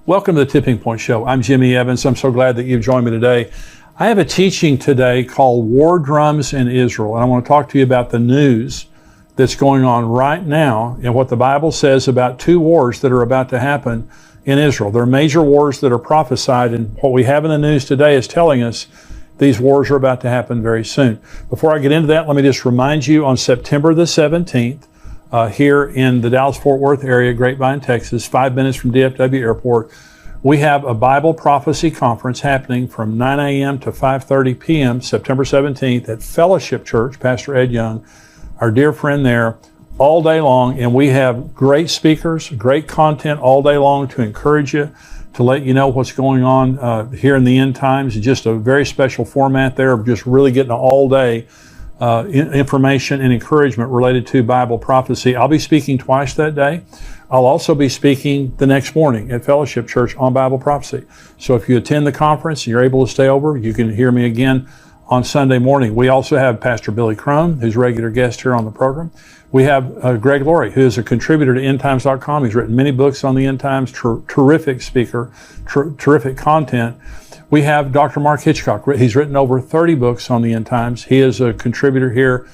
Welcome to the Tipping Point Show. I'm Jimmy Evans. I'm so glad that you've joined me today. I have a teaching today called War Drums in Israel, and I want to talk to you about the news that's going on right now and what the Bible says about two wars that are about to happen in Israel. There are major wars that are prophesied, and what we have in the news today is telling us these wars are about to happen very soon. Before I get into that, let me just remind you, on September the 17th, here in the Dallas-Fort Worth area, Grapevine, Texas, 5 minutes from DFW Airport, we have a Bible Prophecy Conference happening from 9 a.m. to 5:30 p.m. September 17th at Fellowship Church, Pastor Ed Young, our dear friend there, all day long. And we have great speakers, great content all day long to encourage you, to let you know what's going on here in the end times. Just a very special format there of just really getting all day information and encouragement related to Bible prophecy. I'll be speaking twice that day. I'll also be speaking the next morning at Fellowship Church on Bible prophecy. So if you attend the conference and you're able to stay over, you can hear me again on Sunday morning. We also have Pastor Billy Crone, who's a regular guest here on the program. We have Greg Laurie, who is a contributor to endtimes.com. He's written many books on the end times, terrific speaker, terrific content. We have Dr. Mark Hitchcock. He's written over 30 books on the end times. He is a contributor here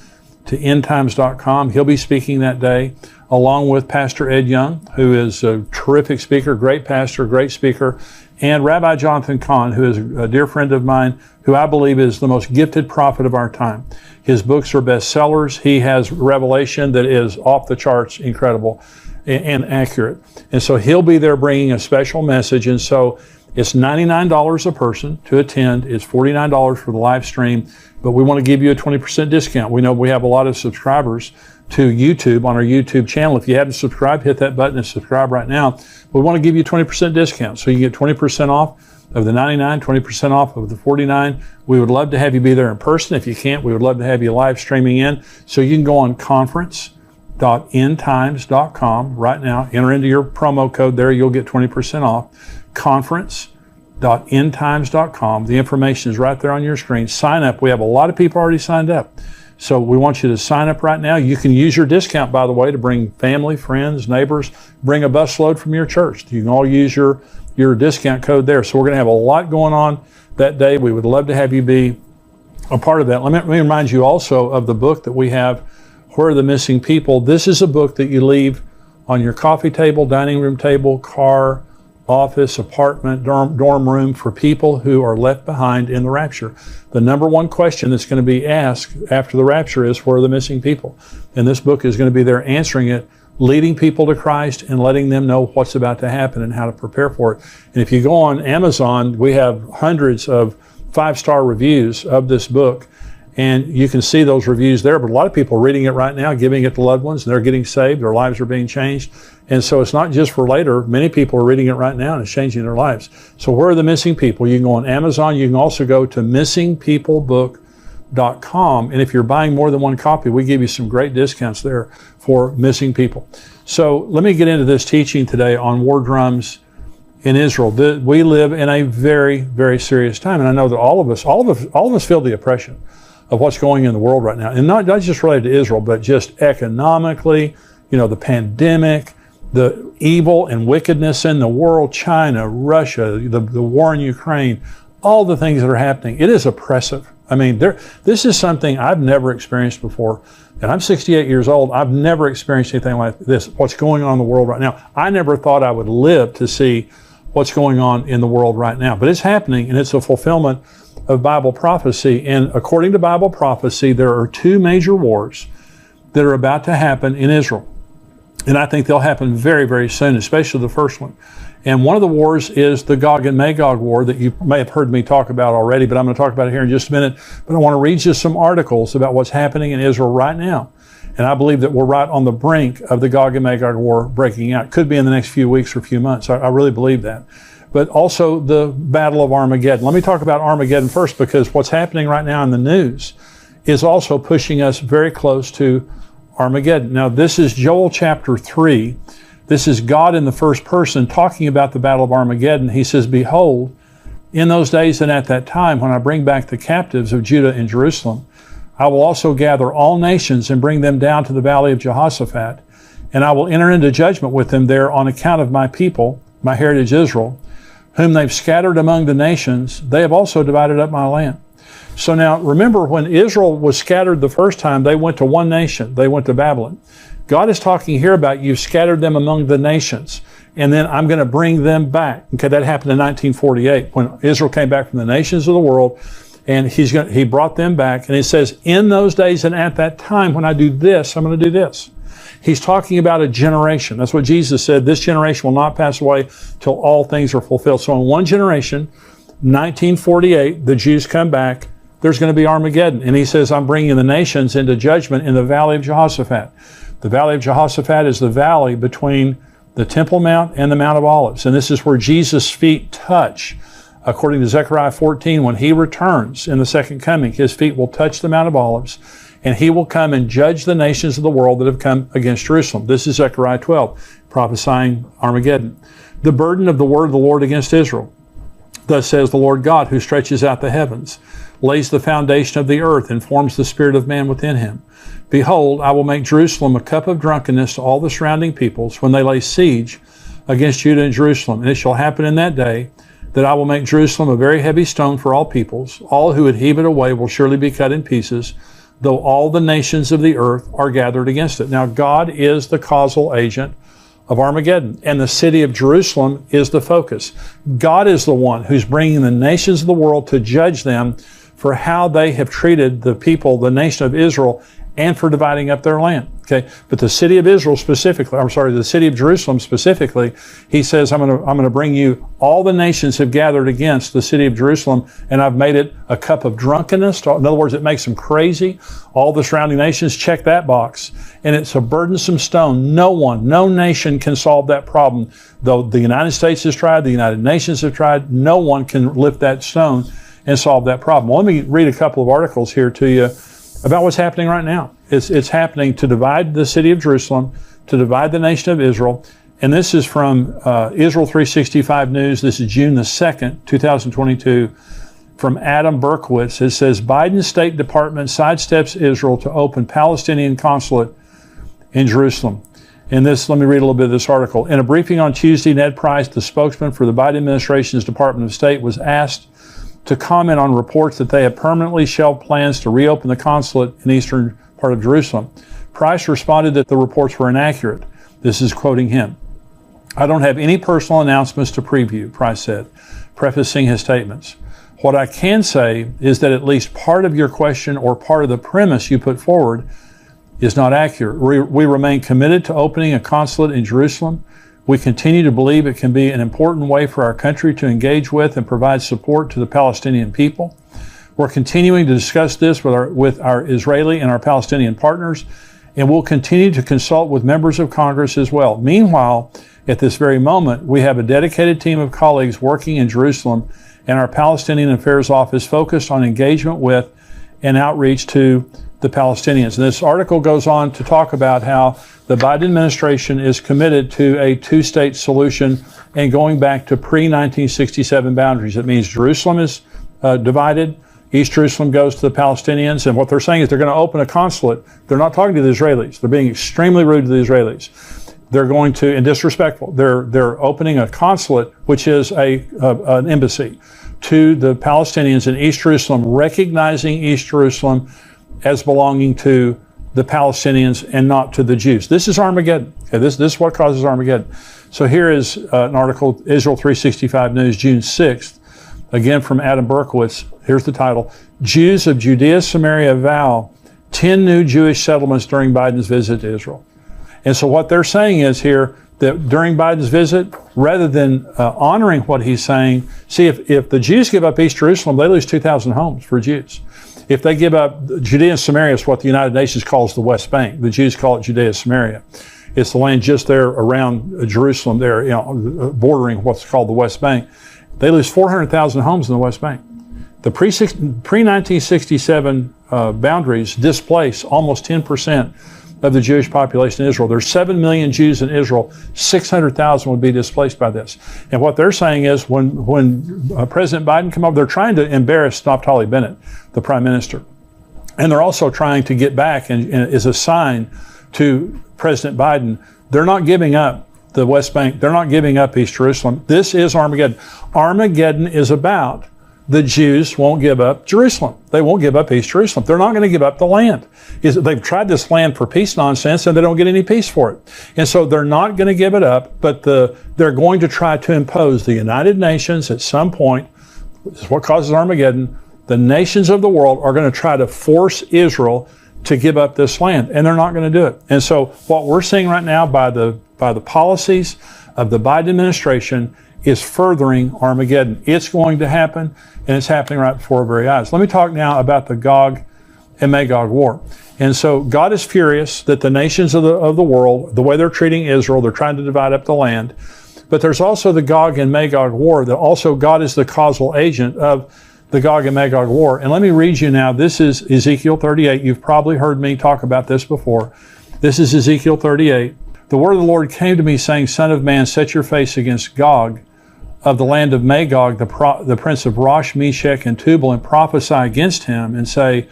to endtimes.com. He'll be speaking that day, along with Pastor Ed Young, who is a terrific speaker, great pastor, great speaker, and Rabbi Jonathan Cahn, who is a dear friend of mine, who I believe is the most gifted prophet of our time. His books are bestsellers. He has revelation that is off the charts, incredible and accurate. And so he'll be there bringing a special message. And so it's $99 a person to attend. It's $49 for the live stream, but we want to give you a 20% discount. We know we have a lot of subscribers to YouTube on our YouTube channel. If you haven't subscribed, hit that button and subscribe right now. We want to give you a 20% discount. So you get 20% off of the 99, 20% off of the 49. We would love to have you be there in person. If you can't, we would love to have you live streaming in. So you can go on conference.endtimes.com right now. Enter into your promo code there. You'll get 20% off. Conference.endtimes.com. The information is right there on your screen. Sign up. We have a lot of people already signed up. So we want you to sign up right now. You can use your discount, by the way, to bring family, friends, neighbors, bring a busload from your church. You can all use your discount code there. So we're going to have a lot going on that day. We would love to have you be a part of that. Let me remind you also of the book that we have, Where Are the Missing People? This is a book that you leave on your coffee table, dining room table, car, office, apartment, dorm room for people who are left behind in the rapture. The number one question that's going to be asked after the rapture is, where are the missing people? And this book is going to be there answering it, leading people to Christ and letting them know what's about to happen and how to prepare for it. And if you go on Amazon, we have hundreds of 5-star reviews of this book. And you can see those reviews there, but a lot of people are reading it right now, giving it to loved ones, and they're getting saved, their lives are being changed. And so it's not just for later. Many people are reading it right now and it's changing their lives. So where are the missing people? You can go on Amazon. You can also go to missingpeoplebook.com. And if you're buying more than one copy, we give you some great discounts there for missing people. So let me get into this teaching today on war drums in Israel. We live in a very, very serious time. And I know that all of us feel the oppression of what's going in the world right now. And not just related to Israel, but just economically, the pandemic, the evil and wickedness in the world, China, Russia, the war in Ukraine, all the things that are happening. It is oppressive. I mean, this is something I've never experienced before. And I'm 68 years old. I've never experienced anything like this, what's going on in the world right now. I never thought I would live to see what's going on in the world right now. But it's happening, and it's a fulfillment of Bible prophecy. And according to Bible prophecy, there are two major wars that are about to happen in Israel. And I think they'll happen very, very soon, especially the first one. And one of the wars is the Gog and Magog war that you may have heard me talk about already, but I'm going to talk about it here in just a minute. But I want to read you some articles about what's happening in Israel right now. And I believe that we're right on the brink of the Gog and Magog war breaking out. Could be in the next few weeks or few months. I really believe that. But also the Battle of Armageddon. Let me talk about Armageddon first, because what's happening right now in the news is also pushing us very close to Armageddon. Now, this is Joel chapter 3. This is God in the first person talking about the Battle of Armageddon. He says, "Behold, in those days and at that time, when I bring back the captives of Judah and Jerusalem, I will also gather all nations and bring them down to the valley of Jehoshaphat, and I will enter into judgment with them there on account of my people, my heritage Israel, whom they've scattered among the nations, they have also divided up my land. So now, remember, when Israel was scattered the first time, they went to one nation. They went to Babylon. God is talking here about you've scattered them among the nations, and then I'm going to bring them back. Okay, that happened in 1948 when Israel came back from the nations of the world, and he brought them back. And it says, in those days and at that time, when I do this, I'm going to do this. He's talking about a generation. That's what Jesus said. This generation will not pass away till all things are fulfilled. So in one generation, 1948, the Jews come back. There's going to be Armageddon. And he says, I'm bringing the nations into judgment in the valley of Jehoshaphat. The valley of Jehoshaphat is the valley between the Temple Mount and the Mount of Olives. And this is where Jesus' feet touch. According to Zechariah 14, when he returns in the second coming, his feet will touch the Mount of Olives, and he will come and judge the nations of the world that have come against Jerusalem. This is Zechariah 12, prophesying Armageddon. The burden of the word of the Lord against Israel. Thus says the Lord God, who stretches out the heavens, lays the foundation of the earth, and forms the spirit of man within him. Behold, I will make Jerusalem a cup of drunkenness to all the surrounding peoples when they lay siege against Judah and Jerusalem. And it shall happen in that day that I will make Jerusalem a very heavy stone for all peoples. All who would heave it away will surely be cut in pieces, though all the nations of the earth are gathered against it. Now, God is the causal agent of Armageddon, and the city of Jerusalem is the focus. God is the one who's bringing the nations of the world to judge them for how they have treated the people, the nation of Israel, and for dividing up their land. Okay, but the city of Israel specifically, the city of Jerusalem specifically, he says, I'm going to bring you, all the nations have gathered against the city of Jerusalem, and I've made it a cup of drunkenness. In other words, it makes them crazy. All the surrounding nations, check that box. And it's a burdensome stone. No nation can solve that problem. Though the United States has tried, the United Nations have tried, no one can lift that stone and solve that problem. Well, let me read a couple of articles here to you about what's happening right now. It's happening to divide the city of Jerusalem, to divide the nation of Israel. And this is from Israel 365 News. This is June the 2nd, 2022, from Adam Berkowitz. It says, Biden's State Department sidesteps Israel to open Palestinian consulate in Jerusalem. And this, let me read a little bit of this article. In a briefing on Tuesday, Ned Price, the spokesman for the Biden administration's Department of State, was asked to comment on reports that they have permanently shelved plans to reopen the consulate in the eastern part of Jerusalem. Price responded that the reports were inaccurate. This is quoting him. I don't have any personal announcements to preview, Price said, prefacing his statements. What I can say is that at least part of your question or part of the premise you put forward is not accurate. We remain committed to opening a consulate in Jerusalem. We continue to believe it can be an important way for our country to engage with and provide support to the Palestinian people. We're continuing to discuss this with our Israeli and our Palestinian partners, and we'll continue to consult with members of Congress as well. Meanwhile, at this very moment, we have a dedicated team of colleagues working in Jerusalem and our Palestinian Affairs Office focused on engagement with and outreach to the Palestinians. And this article goes on to talk about how the Biden administration is committed to a two-state solution and going back to pre-1967 boundaries. It means Jerusalem is divided. East Jerusalem goes to the Palestinians. And what they're saying is they're going to open a consulate. They're not talking to the Israelis. They're being extremely rude to the Israelis. They're going to, and disrespectful. They're opening a consulate, which is an embassy, to the Palestinians in East Jerusalem, recognizing East Jerusalem as belonging to the Palestinians and not to the Jews. This is Armageddon. Okay, this is what causes Armageddon. So here is an article, Israel 365 News, June 6th, again from Adam Berkowitz. Here's the title, Jews of Judea, Samaria vow 10 new Jewish settlements during Biden's visit to Israel. And so what they're saying is here that during Biden's visit, rather than honoring what he's saying, see, if the Jews give up East Jerusalem, they lose 2,000 homes for Jews. If they give up Judea and Samaria, is what the United Nations calls the West Bank. The Jews call it Judea and Samaria. It's the land just there around Jerusalem, there, bordering what's called the West Bank. They lose 400,000 homes in the West Bank. The pre-1967 boundaries displace almost 10% of the Jewish population in Israel. There's 7 million Jews in Israel. 600,000 would be displaced by this. And what they're saying is when President Biden come over, they're trying to embarrass Naftali Bennett, the prime minister. And they're also trying to get back, and as a sign to President Biden, they're not giving up the West Bank. They're not giving up East Jerusalem. This is Armageddon. Armageddon is about the Jews won't give up Jerusalem. They won't give up East Jerusalem. They're not going to give up the land. They've tried this land for peace nonsense, and they don't get any peace for it. And so they're not going to give it up, but they're going to try to impose the United Nations at some point. This is what causes Armageddon. The nations of the world are going to try to force Israel to give up this land, and they're not going to do it. And so what we're seeing right now by the policies of the Biden administration is furthering Armageddon. It's going to happen, and it's happening right before our very eyes. Let me talk now about the Gog and Magog war. And so God is furious that the nations of the world, the way they're treating Israel, they're trying to divide up the land. But there's also the Gog and Magog war, that also God is the causal agent of the Gog and Magog war. And let me read you now. This is Ezekiel 38. You've probably heard me talk about this before. This is Ezekiel 38. The word of the Lord came to me, saying, Son of man, set your face against Gog of the land of Magog, the prince of Rosh, Meshech, and Tubal, and prophesy against him, and say,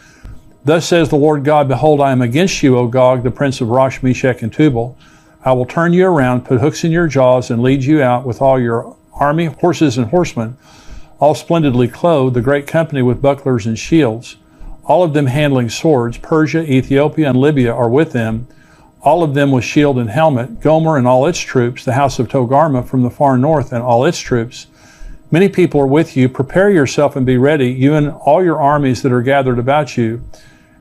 Thus says the Lord God, Behold, I am against you, O Gog, the prince of Rosh, Meshech, and Tubal. I will turn you around, put hooks in your jaws, and lead you out with all your army, horses and horsemen, all splendidly clothed, the great company with bucklers and shields, all of them handling swords. Persia, Ethiopia, and Libya are with them, all of them with shield and helmet. Gomer and all its troops, the house of Togarmah from the far north and all its troops. Many people are with you. Prepare yourself and be ready, you and all your armies that are gathered about you,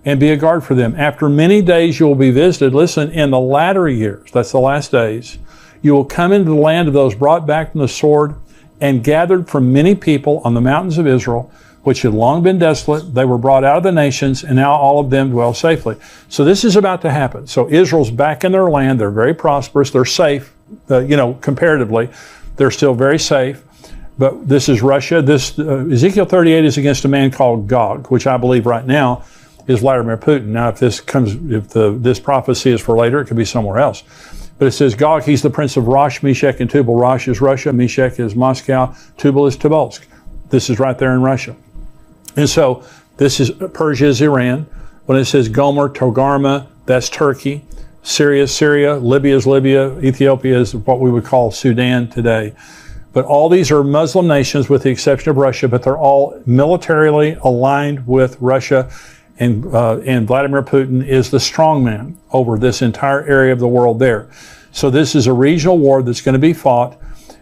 and be a guard for them. After many days you will be visited. Listen, in the latter years, that's the last days, you will come into the land of those brought back from the sword and gathered from many people on the mountains of Israel, which had long been desolate. They were brought out of the nations, and now all of them dwell safely. So this is about to happen. So Israel's back in their land. They're very prosperous. They're safe, comparatively. They're still very safe. But this is Russia. This Ezekiel 38 is against a man called Gog, which I believe right now is Vladimir Putin. Now, if this prophecy is for later, it could be somewhere else. But it says Gog, he's the prince of Rosh, Meshech, and Tubal. Rosh is Russia, Meshech is Moscow, Tubal is Tobolsk. This is right there in Russia. And so this is Persia is Iran. When it says Gomer, Togarmah, that's Turkey. Syria is Syria. Libya is Libya. Ethiopia is what we would call Sudan today. But all these are Muslim nations with the exception of Russia, but they're all militarily aligned with Russia. And Vladimir Putin is the strongman over this entire area of the world there. So this is a regional war that's going to be fought.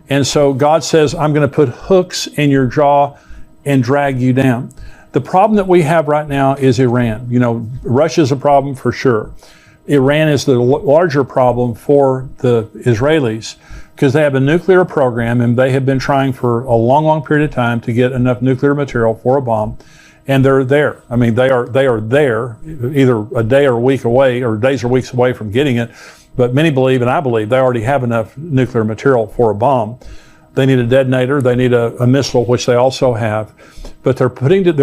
And so God says, I'm going to put hooks in your jaw and drag you down. The problem that we have right now is Iran. Russia's a problem for sure. Iran is the larger problem for the Israelis because they have a nuclear program, and they have been trying for a long, long period of time to get enough nuclear material for a bomb. And they're there. I mean, they are there, either a day or a week away, or days or weeks away from getting it. But many believe, and I believe, they already have enough nuclear material for a bomb. They need a detonator. They need a missile, which they also have. But they're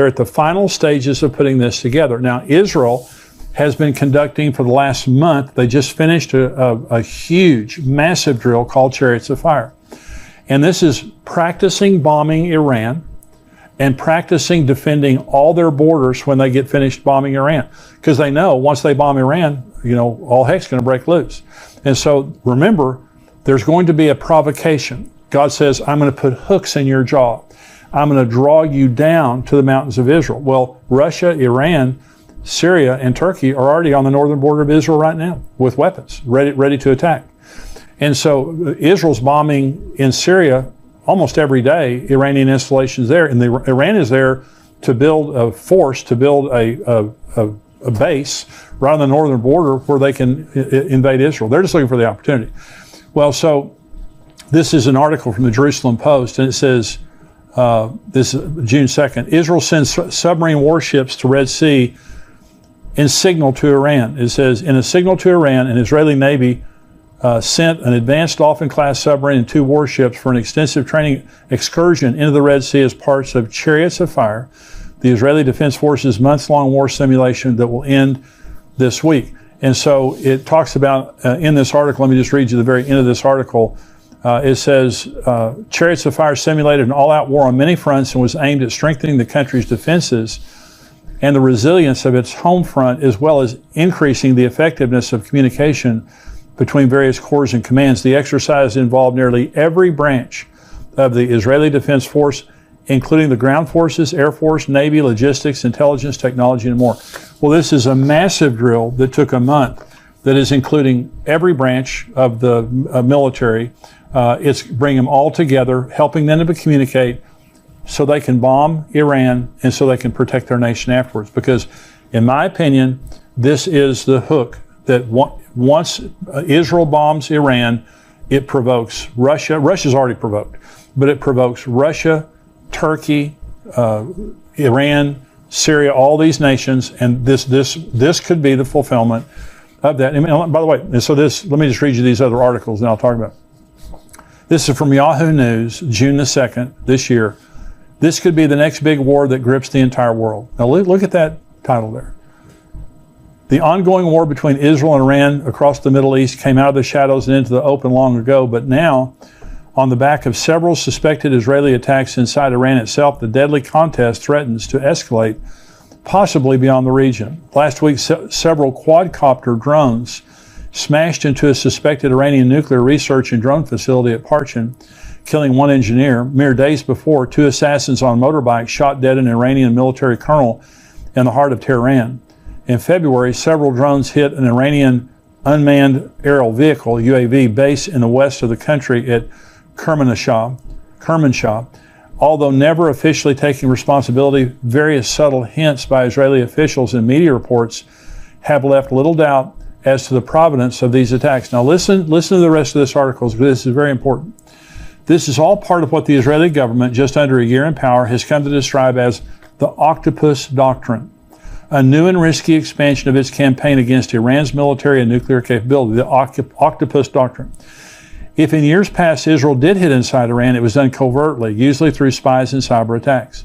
at the final stages of putting this together. Now, Israel has been conducting for the last month. They just finished a huge, massive drill called Chariots of Fire. And this is practicing bombing Iran and practicing defending all their borders when they get finished bombing Iran. Because they know once they bomb Iran, all heck's going to break loose. And so remember, there's going to be a provocation. God says, I'm going to put hooks in your jaw. I'm going to draw you down to the mountains of Israel. Well, Russia, Iran, Syria, and Turkey are already on the northern border of Israel right now with weapons, ready to attack. And so Israel's bombing in Syria almost every day, Iranian installations there, and Iran is there to build a force, to build a base right on the northern border where they can invade Israel. They're just looking for the opportunity. Well, so this is an article from the Jerusalem Post, and it says, this is June 2nd, Israel sends submarine warships to Red Sea in signal to Iran. It says, in a signal to Iran, an Israeli Navy sent an advanced Dolphin-class submarine and 2 warships for an extensive training excursion into the Red Sea as parts of Chariots of Fire, the Israeli Defense Forces' months-long war simulation that will end this week. And so it talks about, in this article, let me just read you the very end of this article. It says, Chariots of Fire simulated an all-out war on many fronts and was aimed at strengthening the country's defenses and the resilience of its home front, as well as increasing the effectiveness of communication between various corps and commands. The exercise involved nearly every branch of the Israeli Defense Force, including the ground forces, Air Force, Navy, logistics, intelligence, technology, and more. Well, this is a massive drill that took a month that is including every branch of the military. It's bringing them all together, helping them to communicate so they can bomb Iran and so they can protect their nation afterwards. Because, in my opinion, this is the hook that once Israel bombs Iran, it provokes Russia. Russia's already provoked, but it provokes Russia, Turkey, Iran, Syria, all these nations, and this could be the fulfillment of that. And by the way, and so let me just read you these other articles and I'll talk about it. This is from Yahoo News, June the 2nd, this year. This could be the next big war that grips the entire world. Now look at that title there. The ongoing war between Israel and Iran across the Middle East came out of the shadows and into the open long ago, but now, on the back of several suspected Israeli attacks inside Iran itself, the deadly contest threatens to escalate, possibly beyond the region. Last week, several quadcopter drones smashed into a suspected Iranian nuclear research and drone facility at Parchin, killing one engineer. Mere days before, 2 assassins on motorbikes shot dead an Iranian military colonel in the heart of Tehran. In February, several drones hit an Iranian unmanned aerial vehicle, UAV, base in the west of the country at Kermanshah. Although never officially taking responsibility, various subtle hints by Israeli officials and media reports have left little doubt as to the provenance of these attacks. Now listen to the rest of this article, because this is very important. This is all part of what the Israeli government, just under a year in power, has come to describe as the Octopus Doctrine, a new and risky expansion of its campaign against Iran's military and nuclear capability, the Octopus Doctrine. If in years past Israel did hit inside Iran, it was done covertly, usually through spies and cyber attacks,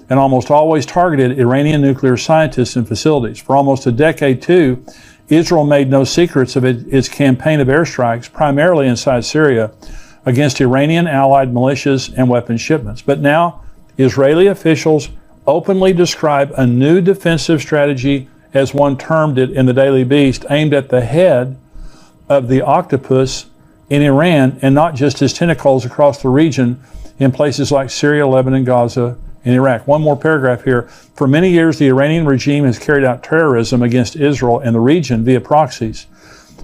and almost always targeted Iranian nuclear scientists and facilities. For almost a decade, too, Israel made no secrets of its campaign of airstrikes, primarily inside Syria, against Iranian allied militias and weapons shipments. But now, Israeli officials openly describe a new defensive strategy, as one termed it in the Daily Beast, aimed at the head of the octopus in Iran, and not just his tentacles across the region in places like Syria, Lebanon, Gaza, and Iraq. One more paragraph here. For many years, the Iranian regime has carried out terrorism against Israel and the region via proxies.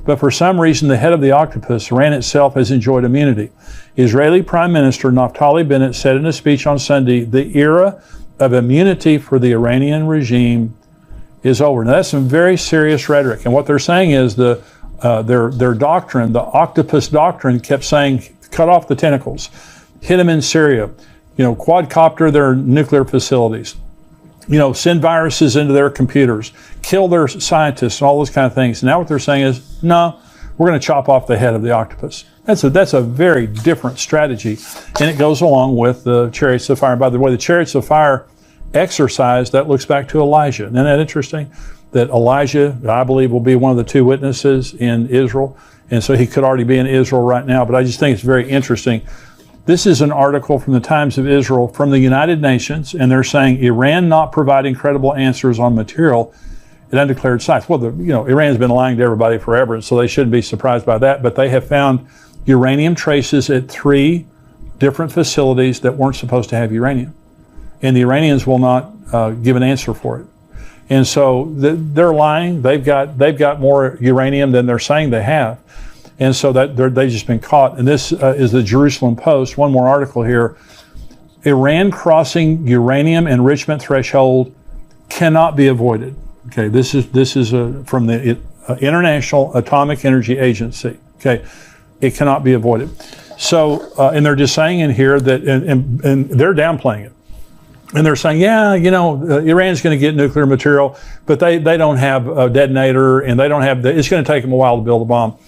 But for some reason, the head of the octopus, Iran itself, has enjoyed immunity. Israeli Prime Minister Naftali Bennett said in a speech on Sunday, the era of immunity for the Iranian regime is over. Now, that's some very serious rhetoric. And what they're saying is their doctrine, the Octopus Doctrine, kept saying, cut off the tentacles, hit them in Syria, quadcopter their nuclear facilities, send viruses into their computers, kill their scientists, and all those kind of things. Now what they're saying is, no, we're going to chop off the head of the octopus. That's a very different strategy, and it goes along with the chariots of fire. And by the way, the chariots of fire exercise, that looks back to Elijah. Isn't that interesting? That Elijah, I believe, will be one of the 2 witnesses in Israel, and so he could already be in Israel right now, but I just think it's very interesting. This is an article from the Times of Israel from the United Nations, and they're saying Iran not providing credible answers on material at undeclared sites. Well, Iran's been lying to everybody forever, so they shouldn't be surprised by that, but they have found uranium traces at 3 different facilities that weren't supposed to have uranium, and the Iranians will not give an answer for it. And so they're lying. They've got more uranium than they're saying they have. And so they've just been caught. And this is the Jerusalem Post. One more article here. Iran crossing uranium enrichment threshold cannot be avoided. Okay, this is from the International Atomic Energy Agency. Okay, it cannot be avoided. So, and they're just saying in here that, and they're downplaying it. And they're saying, Iran's going to get nuclear material, but they don't have a detonator, and they don't have it's going to take them a while to build a bomb.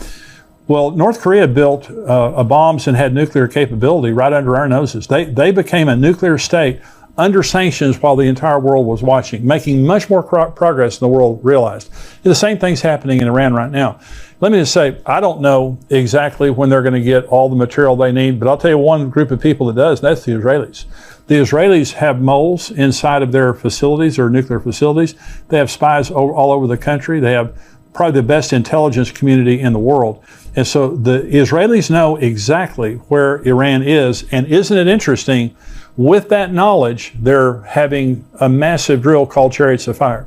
Well, North Korea built bombs and had nuclear capability right under our noses. They became a nuclear state under sanctions while the entire world was watching, making much more progress than the world realized. The same thing's happening in Iran right now. Let me just say, I don't know exactly when they're going to get all the material they need, but I'll tell you one group of people that does, and that's the Israelis. The Israelis have moles inside of their facilities, or nuclear facilities. They have spies all over the country. They have probably the best intelligence community in the world. And so the Israelis know exactly where Iran is. And isn't it interesting? With that knowledge, they're having a massive drill called Chariots of Fire.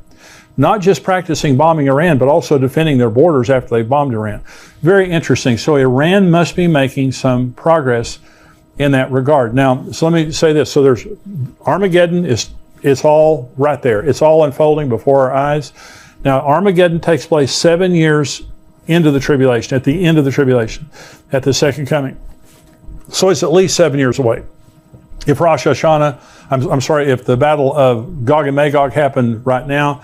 Not just practicing bombing Iran, but also defending their borders after they bombed Iran. Very interesting. So Iran must be making some progress in that regard. Now, so let me say this. So there's Armageddon it's all right there. It's all unfolding before our eyes. Now, Armageddon takes place 7 years into the tribulation, at the end of the tribulation, at the second coming. So it's at least 7 years away. If Rosh Hashanah, I'm sorry, if the battle of Gog and Magog happened right now,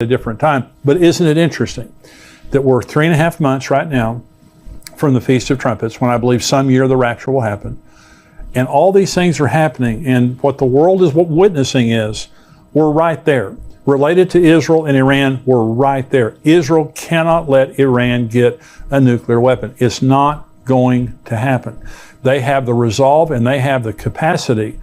a different time. But isn't it interesting that we're 3.5 months right now from the Feast of Trumpets, when I believe some year the rapture will happen. And all these things are happening, and what the world is witnessing is, we're right there. Related to Israel and Iran, we're right there. Israel cannot let Iran get a nuclear weapon. It's not going to happen. They have the resolve and they have the capacity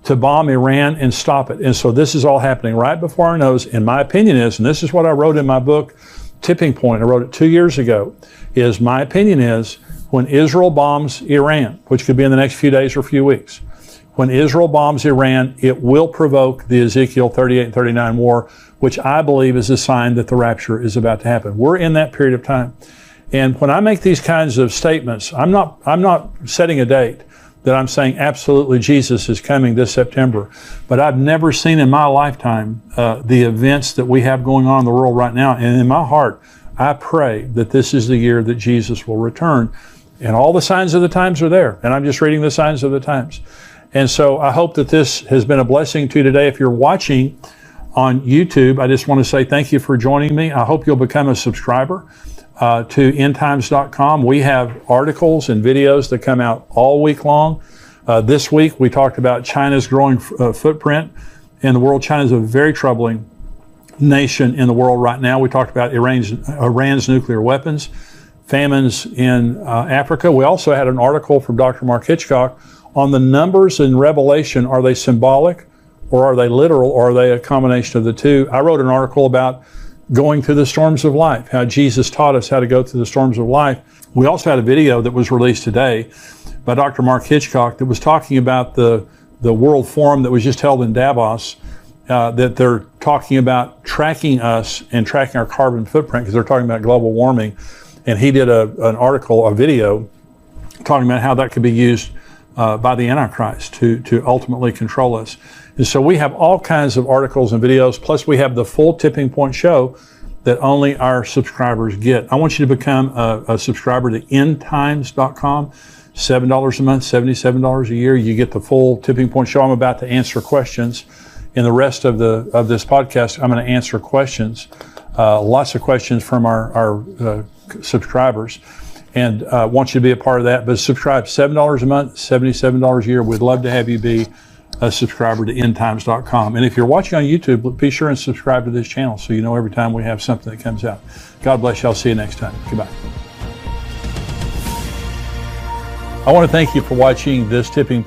to bomb Iran and stop it. And so this is all happening right before our nose. And my opinion is, and this is what I wrote in my book, Tipping Point, I wrote it 2 years ago, is my opinion is when Israel bombs Iran, which could be in the next few days or few weeks, when Israel bombs Iran, it will provoke the Ezekiel 38 and 39 war, which I believe is a sign that the rapture is about to happen. We're in that period of time. And when I make these kinds of statements, I'm not setting a date that I'm saying absolutely Jesus is coming this September. But I've never seen in my lifetime the events that we have going on in the world right now. And in my heart, I pray that this is the year that Jesus will return. And all the signs of the times are there. And I'm just reading the signs of the times. And so I hope that this has been a blessing to you today. If you're watching on YouTube, I just want to say thank you for joining me. I hope you'll become a subscriber to endtimes.com. We have articles and videos that come out all week long. This week we talked about China's growing footprint in the world. China is a very troubling nation in the world right now. We talked about Iran's nuclear weapons, famines in Africa. We also had an article from Dr. Mark Hitchcock on the numbers in Revelation. Are they symbolic or are they literal or are they a combination of the two? I wrote an article about going through the storms of life, how Jesus taught us how to go through the storms of life. We also had a video that was released today by Dr. Mark Hitchcock that was talking about the World Forum that was just held in Davos, that they're talking about tracking us and tracking our carbon footprint because they're talking about global warming. And he did an article, a video, talking about how that could be used by the Antichrist to ultimately control us. And so we have all kinds of articles and videos, plus we have the full Tipping Point show that only our subscribers get. I want you to become a subscriber to endtimes.com, $7 a month, $77 a year. You get the full Tipping Point show. I'm about to answer questions. In the rest of this podcast, I'm going to answer questions, lots of questions from our subscribers. And want you to be a part of that. But subscribe, $7 a month, $77 a year. We'd love to have you be a subscriber to endtimes.com. And if you're watching on YouTube, be sure and subscribe to this channel so you know every time we have something that comes out. God bless you. I'll see you next time. Goodbye. I want to thank you for watching this Tipping